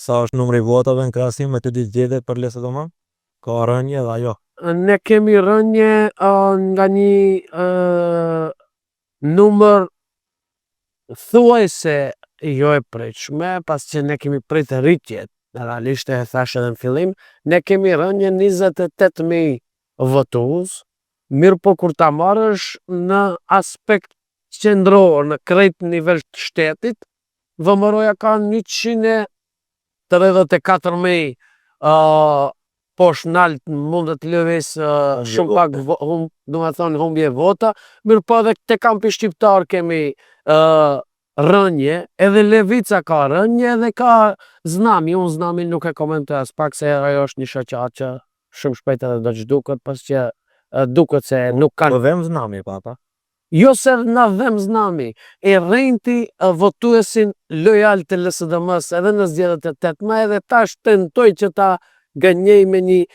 Sa është numri votave në krahasim me të dy zgjedhjet për LSDM? Ka rënje dhe ajo. Ne kemi rënje nga një numër thuajse jo e pritshme, pas që ne kemi pritë rritjet, realisht e thash edhe në fillim, ne kemi rënje 28.000 votues, mirë po kur ta marrësh në aspekt qendror, në krejt nivel të shtetit, VMRO-ja ka 134.000 poshtë nalt mundet lëviz shumë pak humbje vota, mirë po edhe te kampi shqiptar kemi rënje, edhe Levica ka rënje edhe ka Znami, unë Znami nuk e komentoj as pak se ajo është një shoqat që shumë shpejt edhe do zhduket, pas që duket se nuk kanë. Po dhem Znami papa. Jo se na dhem Znami, e rrejti votuesin lojal të LSDM-s edhe në zgjedhjet e 8 edhe tash tentoj që ta gënjej me një